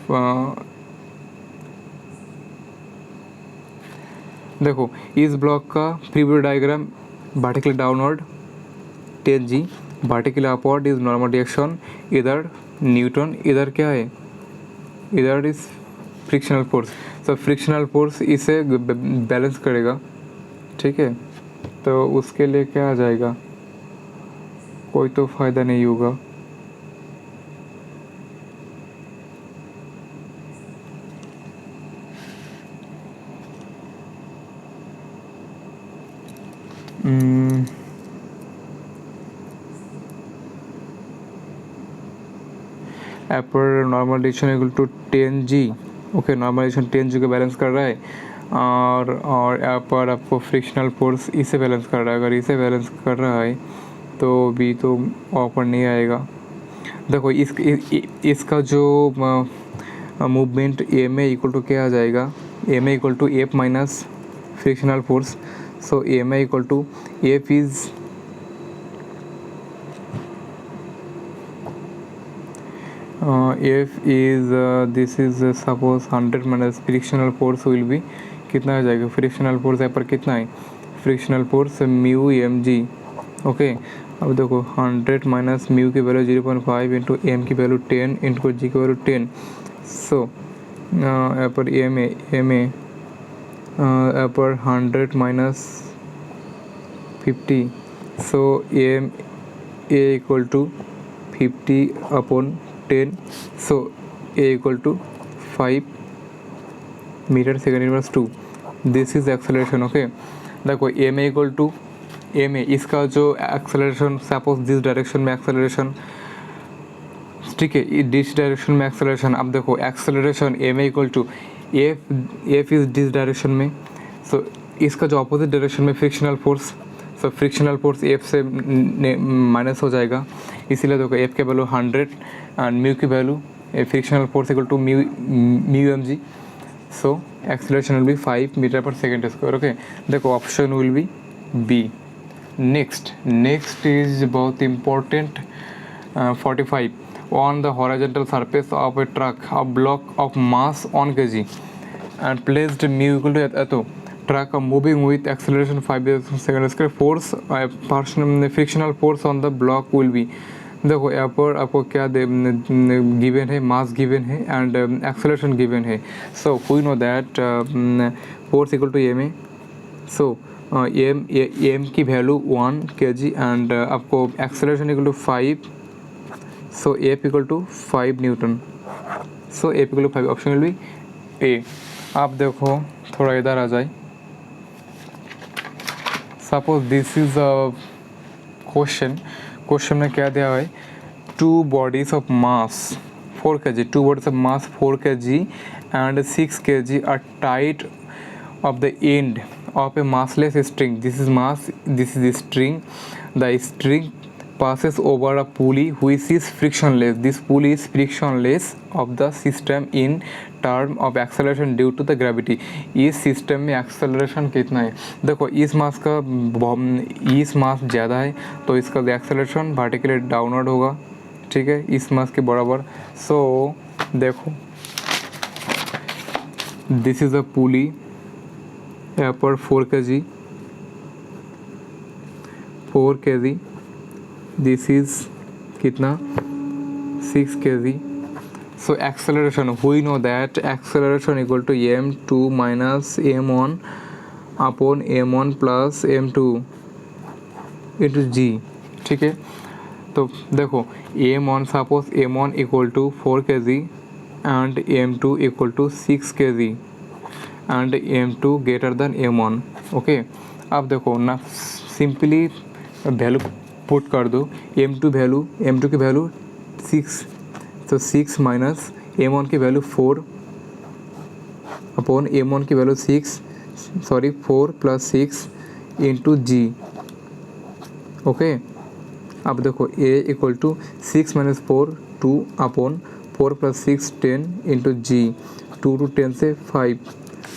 A: देखो इस ब्लॉक का free body diagram, vertical downward 10 g, vertical upward is normal direction, इधर न्यूटन, इधर क्या है, इधर इज फ्रिक्शनल फोर्स, तो फ्रिक्शनल फोर्स इसे बैलेंस करेगा, ठीक है। तो उसके लिए क्या आ जाएगा, कोई तो फ़ायदा नहीं होगा, पर normal direction equal to 10 g, okay, normal direction 10 g को बैलेंस कर रहा है, और यहाँ पर आपको फ्रिक्शनल फोर्स इसे बैलेंस कर रहा है, अगर इसे बैलेंस कर रहा है तो भी तो ऑफर नहीं आएगा। देखो इसका जो movement M A equal to क्या आ जाएगा, M A equal to F minus frictional force, so M A equal to F is F is this is suppose 100 minus frictional force will be कितना आ जाएगा, फ्रिक्शनल फोर्स यहाँ पर कितना है, frictional force mu M G, okay. अब देखो 100 minus mu की वैल्यू 0.5 इंटू एम की वैल्यू 10 इंटू जी की वैल्यू 10, सो यहाँ पर एम ए यहाँ पर 100 minus 50, so M A equal to 50/10, so A equal to 5 metre second inverse 2। This is acceleration. Okay, देखो M A equal to M a, इसका जो acceleration, suppose this direction में acceleration, ठीक है, दिस डायरेक्शन में acceleration. अब देखो acceleration m A equal to F is this direction में, सो इसका जो अपोजिट डायरेक्शन में frictional force, so frictional force F से माइनस हो जाएगा, इसीलिए देखो एफ के वैल्यू 100 एंड म्यू की value frictional force equal to mu M G, so acceleration will be 5 metre पर सेकेंड स्क्वायर। ओके, देखो option will be B. Next is बहुत important, 45, on the horizontal surface of a truck a block of mass 1 kg and placed mu equal to eto, truck moving with acceleration 5 second square, force frictional force on the block will be, देखो यहाँ पर आपको क्या given है, mass given है and acceleration given है। So we know that force equal to M A, so M की value 1 kg and आपको acceleration equal to 5, so F equal to 5 newton, so F equal to 5, option will be A. आप देखो थोड़ा इधर आ जाए, suppose this is a question में क्या दिया है, 2 bodies of mass 4 kg, 2 bodies of mass 4 kg and 6 kg are tied of the end of a massless string. This is mass, this is string. The string passes over a pulley which is frictionless. This pulley is frictionless of the system in term of acceleration due to the gravity. इस system में acceleration कितना है, देखो इस मास ज़्यादा है तो इसका एक्सेलरेशन वर्टिकली डाउनवर्ड होगा, ठीक है, इस मास के बराबर। सो देखो दिस इज़ अ पुली, यहाँ पर 4 kg, दिस इज कितना 6 kg। So acceleration, we know that acceleration equal to m2 minus m1 upon m1 plus m2 into g, ठीक है। तो देखो m1, suppose m1 equal to 4 kg and m2 equal to 6 kg and m2 greater than m1। Okay, अब देखो ना simply value put कर दो, m2 की वैल्यू 6, तो 6 माइनस m1 की वैल्यू 4 अपॉन m1 की value 4 plus 6 into g. Okay, अब देखो a equal to 6 minus 4 2 upon 4 plus 6 10 into g, 2 to 10 से 5,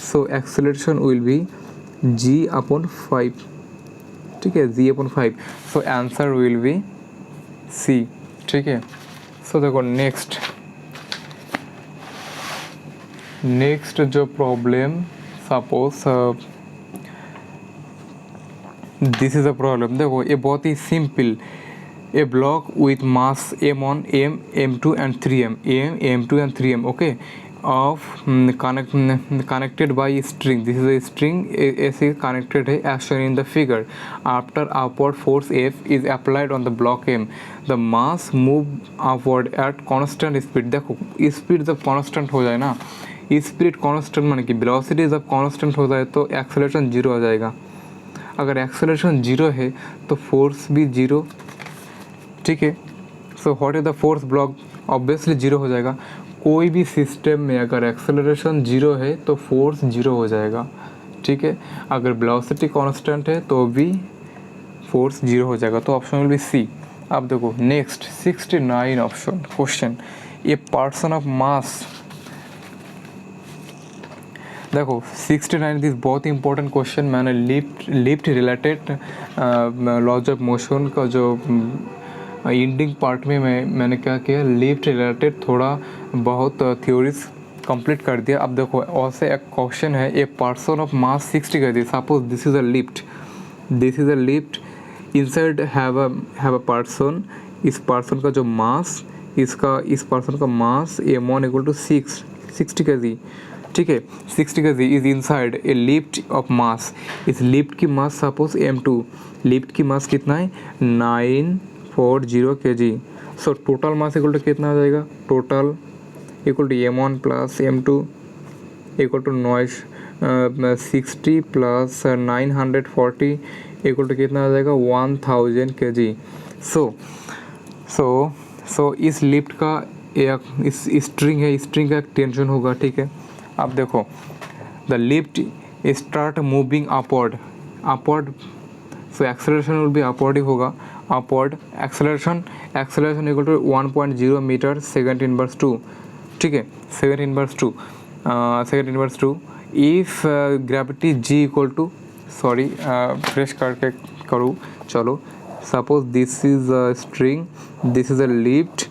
A: so acceleration will be g upon 5, ठीक है, g upon 5, so answer will be C, ठीक है। So देखो next जो problem, suppose this is a problem, देखो ये बहुत ही simple, a block with mass m1 m2 and 3m, m2 and 3m, okay, of connected by string. This is a string, AC connected है as shown in the figure. After upward force F is applied on the block M, the mass move upward at constant speed. देखो speed जब constant हो जाए ना, speed constant माने कि velocity जब constant हो जाए तो एक्सेलरेशन 0 हो जाएगा। अगर एक्सेलरेशन 0 है तो फोर्स भी 0, ठीक है। So what is the force block, obviously 0 हो जाएगा। कोई भी सिस्टम में अगर एक्सेलरेशन 0 है तो फोर्स 0 हो जाएगा, ठीक है। अगर वेलोसिटी कांस्टेंट है तो भी फोर्स 0 हो जाएगा, तो ऑप्शन विल बी सी। अब देखो next 69 option question, a person of mass, देखो 69 दिस बहुत इंपॉर्टेंट क्वेश्चन, मैंने lift related laws of motion का जो एंडिंग पार्ट में मैंने क्या किया, लिफ्ट रिलेटेड थोड़ा बहुत थ्योरीज कंप्लीट कर दिया। अब देखो और से एक क्वेश्चन है, ए पर्सन ऑफ मास 60 कर दिया, suppose this is a lift, inside have a person, इस पर्सन का जो मास, इस पर्सन का मास m1 इक्वल टू 6, 60 kg, ठीक है 60 kg is inside a lift of मास। इस लिफ्ट की मास सपोज m2, लिफ्ट की मास कितना है 940 kg। So total mass equal to कितना आ जाएगा, total equal to m1 plus m2 equal to 60 plus 940 equal to कितना आ जाएगा 1000 kg। सो इस लिफ्ट का एक इस स्ट्रिंग है, स्ट्रिंग का एक टेंशन होगा, ठीक है। अब देखो the lift start moving upward so acceleration will be upward ही होगा, upward acceleration equal to 1.0 metre second inverse 2, ठीक है second inverse 2 if gravity g equal to sorry fresh करके करूँ, चलो suppose this is a string, this is a lift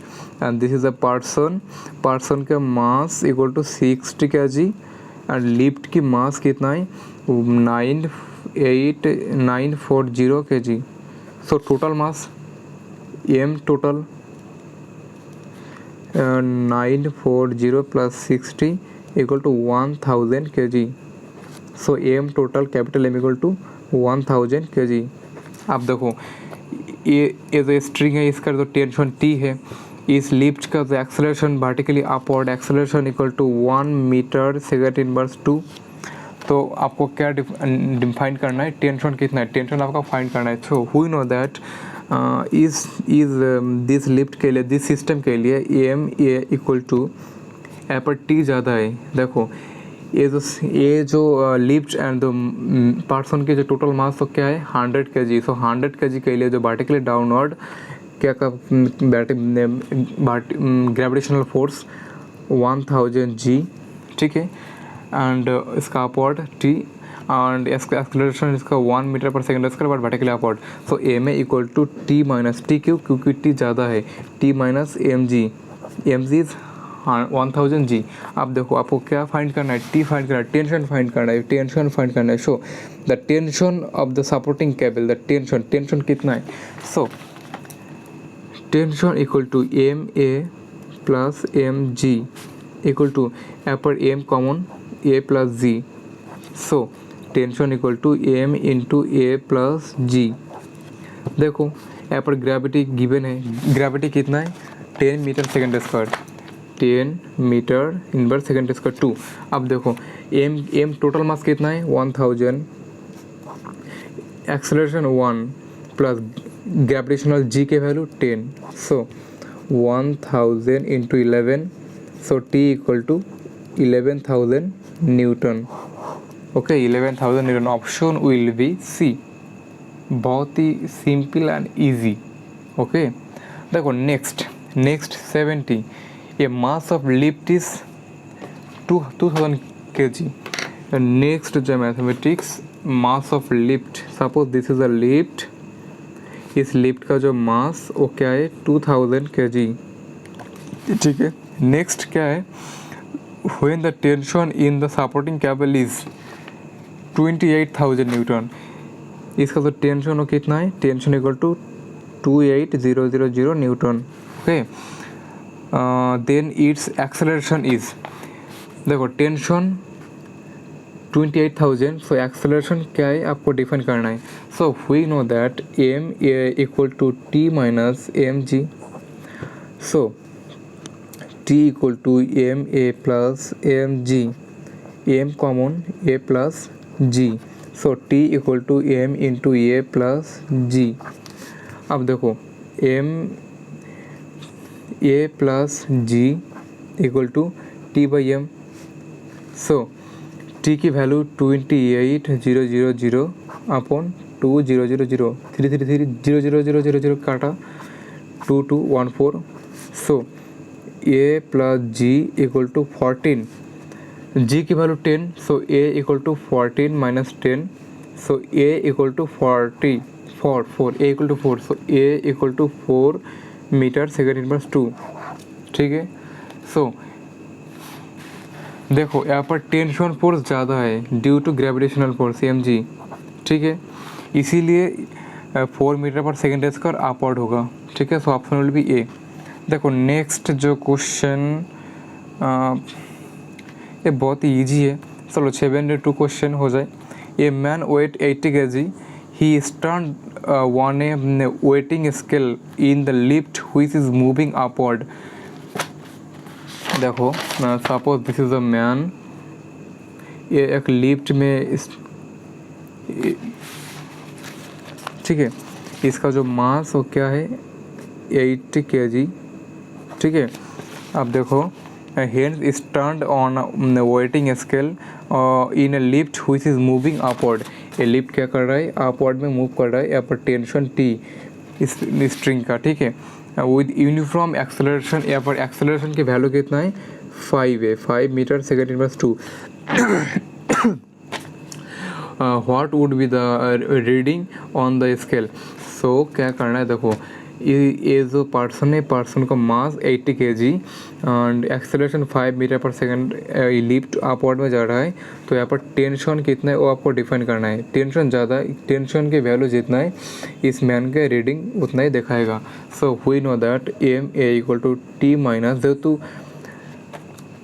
A: and this is a person का mass equal to 60 kg and lift की mass कितना है 940 kg। So total mass m total 940 plus 60 equal to 1000 kg। So m total capital M equal to 1000 kg। अब देखो ये जो string है इसका जो टेंशन T है, इस लिफ्ट का जो acceleration vertically upward acceleration equal to 1 metre second inverse 2। तो आपको क्या डिफाइन करना है, टेंशन कितना है, टेंशन आपका फाइंड करना है। सो वी नो दैट इस दिस लिफ्ट के लिए, दिस सिस्टम के लिए एम ए इक्वल टू यहाँ पर टी ज़्यादा है। देखो ये जो लिफ्ट एंड पर्सन के जो टोटल मास तो क्या है 100 kg। सो 100 kg के लिए जो वर्टिकली डाउनवर्ड क्या का ग्रेविटेशनल फोर्स 1000 G, ठीक है एंड इसका अपवर्ड T एंड इसका एक्सेलरेशन इसका 1 मीटर पर second square but vertically upward. So M A equal to T minus T, क्योंकि टी ज़्यादा है, T minus M G is 1000 G। अब देखो आपको क्या फाइंड करना है, टी फाइंड करना है, टेंशन फाइंड करना है। So the tension of the supporting cable, the tension कितना है, so tension equal to M A plus M G equal to यहाँ पर m common A plus ji. So tension equal to M into A plus g. देखो यहाँ पर gravity given है, gravity कितना है 10 metre second square, 10 metre inverse second square 2। अब देखो एम टोटल मास कितना है 1000, एक्सेलरेशन 1 प्लस ग्रेविटेशनल जी के value 10। So 1000 into 11, so T equal to 11,000 newton. Okay 11,000 newton, option will be C. बहुत ही सिंपल एंड इजी। ओके देखो next 70, a mass of lift is 2000 kg। Next जो mathematics mass of lift, suppose this is a lift, इस lift का जो mass वो क्या है 2000 kg, ठीक है। नेक्स्ट क्या है, when the tension in the supporting cable is 28,000 newton, इसका जो टेंशन वो कितना है, tension equal to 28000 newton. Okay then it's acceleration is, देखो टेंशन 28,000, सो एक्सेलरेशन क्या है आपको डिफाइन करना है। So we know that M A equal to T minus M G. So T equal to M A plus M G, M common A plus ji. So T equal to M into A plus G. अब देखो M A plus G equal to T by M. So T की value 28,000 upon 2000, 3 काटा 2214। So A plus G equal to 14, जी की value 10, so A equal to 14 minus 10, so A equal to 4, A equal to 4, so A equal to 4 metre second inverse 2, ठीक है। So देखो यहाँ पर tension force ज़्यादा है due to gravitational force M G, ठीक है, इसीलिए 4 मीटर पर सेकेंड स्क्वायर अपवर्ड होगा, ठीक है। So option will be A. देखो नेक्स्ट जो क्वेश्चन ये बहुत ही ईजी है। चलो 72 क्वेश्चन हो जाए। A man weight 80 kg, he stand on a weighing scale in the lift which is moving upward. देखो suppose this is a man, ये एक लिफ्ट में ठीक है, इसका जो मास वो क्या है 80 kg, ठीक है। अब देखो hands stand on waiting scale in A lift which is moving upward. ये लिफ्ट क्या कर रहा है, अपवर्ड में मूव कर रहा है। यहाँ पर टेंशन टी इस स्ट्रिंग का, ठीक है, विद यूनिफॉर्म एक्सेलरेशन। यहाँ पर एक्सेलरेशन की वैल्यू कितना है 5 है, 5 metre second inverse 2। What would be the reading on the scale. So क्या करना है, देखो ये जो पर्सन है, पर्सन का मास 80 kg एंड एक्सेलरेशन 5 मीटर पर सेकेंड, लिफ्ट अपवर्ड में जा रहा है। तो यहाँ पर टेंशन कितना है वो आपको डिफाइन करना है। टेंशन ज़्यादा, टेंशन की वैल्यू जितना है इस मैन के रीडिंग उतना ही दिखाएगा। So we know that M A equal to T minus, जेहेतु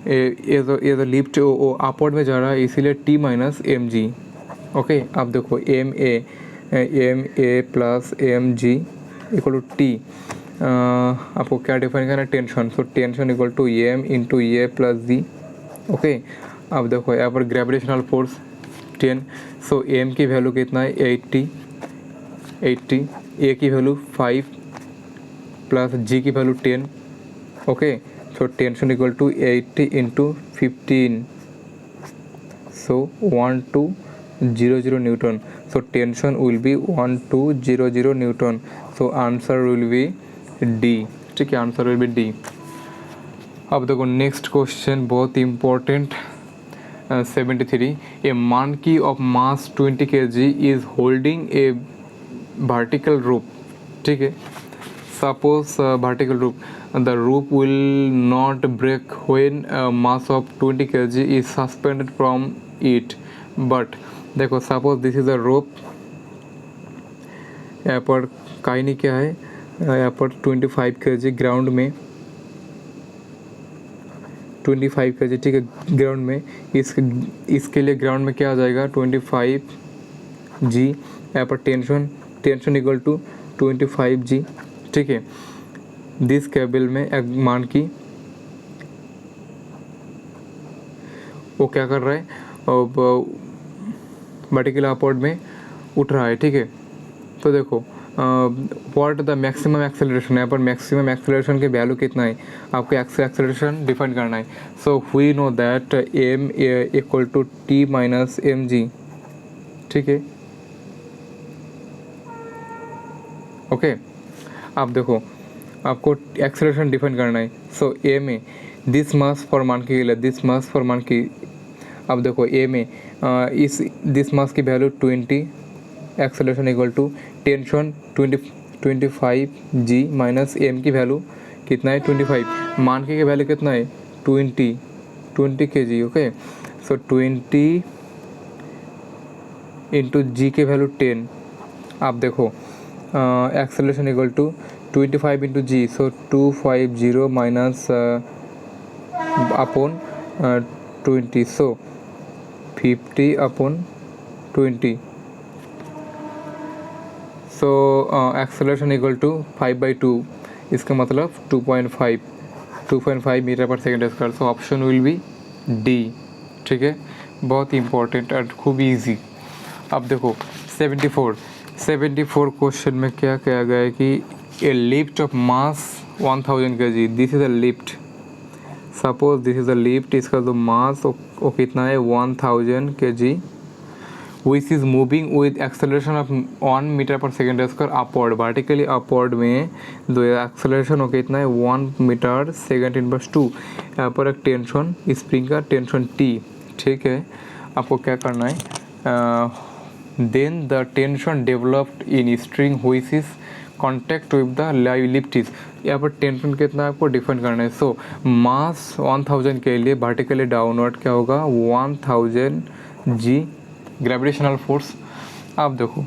A: ये जो लिफ्ट अपवर्ड में जा रहा है इसीलिए टी माइनस एम जी। ओके, अब देखो M A plus M G equal to T, आपको क्या डिफाइन करना है, tension. So tension equal to M into A plus G. Okay, अब देखो यहाँ पर ग्रेविटेशनल फोर्स 10। सो एम की वैल्यू कितना है 80, ए की वैल्यू 5 प्लस जी की value 10। Okay, so tension equal to 80 into 15, so 1200 newton. So tension will be 1200 Newton. So answer will be D, ठीक है, आंसर will be D। अब देखो next question बहुत important, 73। A monkey of mass 20 kg is holding a vertical rope, ठीक है। Suppose vertical rope, the rope will not break when a mass of 20 kg is suspended from it, but देखो suppose this is अ रोप, यहाँ पर काई नहीं क्या है, यहाँ पर 25 kg ग्राउंड में, 25 kg, ठीक है, ग्राउंड में। इसके लिए ग्राउंड में क्या आ जाएगा 25 जी। यहाँ पर टेंशन इक्वल टू 25 जी, ठीक है। दिस केबल में एक मान की वो क्या कर रहा है, वर्टिकल अपवर्ड में उठ रहा है, ठीक है। तो देखो व्हाट द मैक्सिमम एक्सेलरेशन, यहाँ पर मैक्सिमम एक्सेलरेशन की वैल्यू कितना है आपको एक्सेलरेशन डिफाइन करना है। So we know that M equal to T minus M G, ठीक है। ओके, अब देखो आपको एक्सेलरेशन डिफाइन करना है। सो ए में दिस मास फॉर मंकी के लिए, दिस मास फॉर मंकी। अब देखो ए में इस दिस मास की value 20, acceleration equal to tension 25 G minus M की वैल्यू कितना है 25, मानकी की वैल्यू कितना है 20 kg। Okay, so 20 into G की वैल्यू 10। आप देखो acceleration equal to 25 into ji, so 250 minus upon 20, so 50 upon 20। So acceleration equal to 5/2, इसका मतलब 2.5 मीटर पर second square. So option will be D, ठीक है। बहुत ही इंपॉर्टेंट और खूब इजी। अब देखो 74 क्वेश्चन में क्या कहा गया है कि a lift of mass 1000 kg, this is a lift. Suppose this is a lift, इसका जो मास वो कितना है 1000 kg, which is moving with acceleration of 1 metre पर second square upward, vertically upward में जो एक्सेलरेशन हो कितना है 1 मीटर सेकेंड इनवर्स 2। यहाँ पर एक टेंशन स्प्रिंग का टेंशन टी, ठीक है। आपको क्या करना है, then the tension developed in string which is contact with the lift is. यहाँ पर टेंशन कितना आपको डिफाइन करना है। सो मास 1000 के लिए वर्टिकली डाउनवर्ड क्या होगा 1000 जी ग्रेविटेशनल फोर्स। आप देखो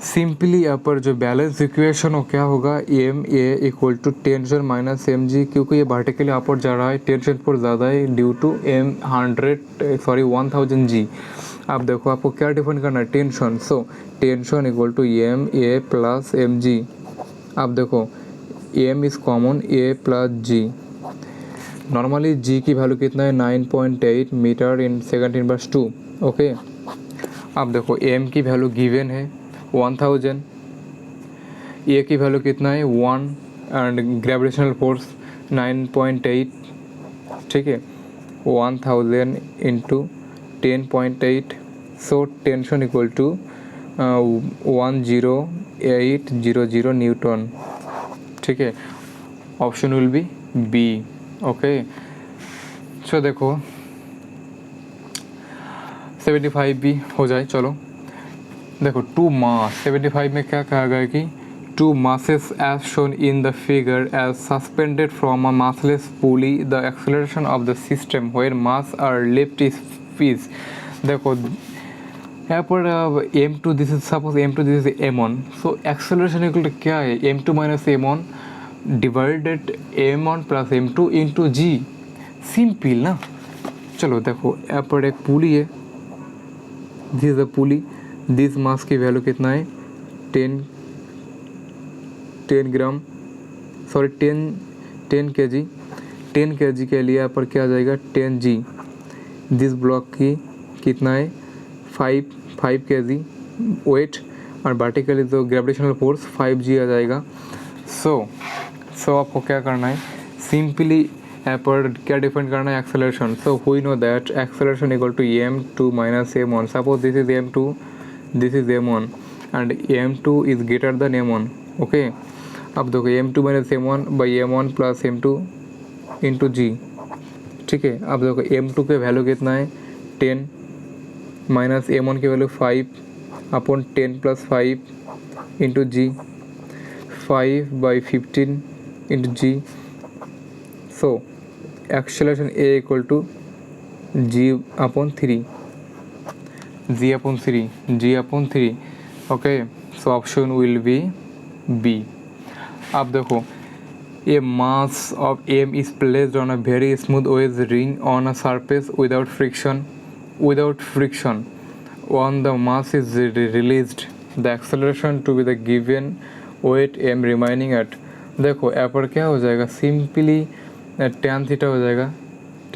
A: सिंपली यहाँ पर जो बैलेंस इक्वेशन हो क्या होगा, M A equal to tension minus M G, क्योंकि ये वर्टिकली अपवर्ड जा रहा है, टेंशन पर ज़्यादा है ड्यू टू 1000 जी। अब देखो आपको क्या डिफाइन करना है, tension. So tension equal to M A plus M g. अब देखो m is common, A plus g. Normally g की वैल्यू कितना है, 9.8 metre in second inverse 2। Okay, अब देखो एम की वैल्यू गिवन है 1000, ए की वैल्यू कितना है 1 एंड ग्रेविटेशनल फोर्स 9.8, ठीक है, 1000 into 10.8। So tension equal to 10800 newton, ठीक है। Option will be B. Okay, so देखो 75 भी हो जाए, चलो देखो टू मास 75 में क्या कहा गया कि to masses as shown in the figure as suspended from a massless pulley, the acceleration of the system where mass are left is देखो यहाँ पर m2, this is suppose m2, this is m1, so acceleration equal to क्या है, m2 minus m1 divided m1 plus m2 into g. Simple ना। चलो देखो यहाँ पर एक पुली है, this is a pulley, this mass की वैल्यू कितना है 10 ग्राम, सॉरी 10 केजी। 10 केजी के लिए यहाँ पर क्या आ जाएगा 10 जी। दिस ब्लॉक की कितना है 5 केजी वेट, और वर्टिकली तो ग्रेविटेशनल फोर्स 5 जी आ जाएगा। सो आपको क्या करना है, सिंपली यहाँ पर क्या डिफाइन करना है, acceleration. So we know that acceleration equal to m2 minus m1। Suppose this is m2, this is m1 and m2 is greater than m1। Okay, अब देखो m2 minus m1 by m1 plus m2 into g, ठीक है। अब देखो m2 के value कितना है 10 minus m1 की value 5 upon 10 plus 5 into g, 5/15 into ji. So acceleration a equal to g upon 3, g upon 3। Okay, so option will be B. अब देखो a mass of m is placed on a very smooth wedge ring on a surface without friction when the mass is released, the acceleration to be the given weight m remaining at। देखो यहाँ पर क्या हो जाएगा, simply tan theta हो जाएगा,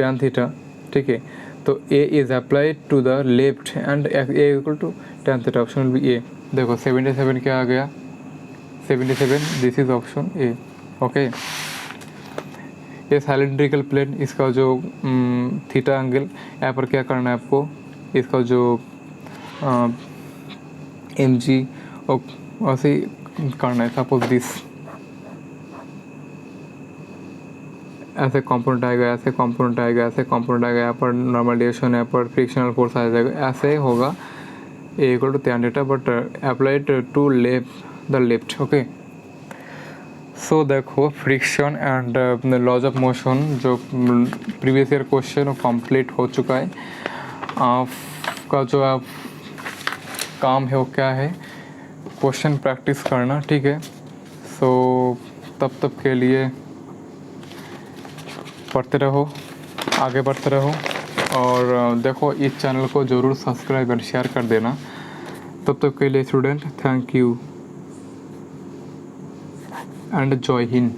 A: tan theta, ठीक है। तो a is applied to the left end a equal to tan theta, option will be A. देखो 77 क्या आ गया 77, this is option A. Okay, ये सिलेंड्रिकल प्लेन, इसका जो थीटा एंगल, यहाँ पर क्या करना है आपको, इसका जो एम जी और ऐसे करना है। सपोज दिस ऐसे कंपोनेंट आएगा, ऐसे कंपोनेंट आएगा, ऐसे कंपोनेंट आएगा, यहाँ पर नॉर्मल डेविएशन, यहाँ पर फ्रिक्शनल फोर्स आ जाएगा, ऐसे होगा a equal to tan theta but applied to the left. Okay, so देखो friction and laws of motion जो प्रीवियस ईयर क्वेश्चन वो कंप्लीट हो चुका है। आपका जो आप काम है वो क्या है, क्वेश्चन प्रैक्टिस करना, ठीक है। सो तब के लिए पढ़ते रहो, आगे बढ़ते रहो, और देखो इस चैनल को ज़रूर सब्सक्राइब और शेयर कर देना। तब तक के लिए स्टूडेंट, थैंक यू एंड जय हिंद।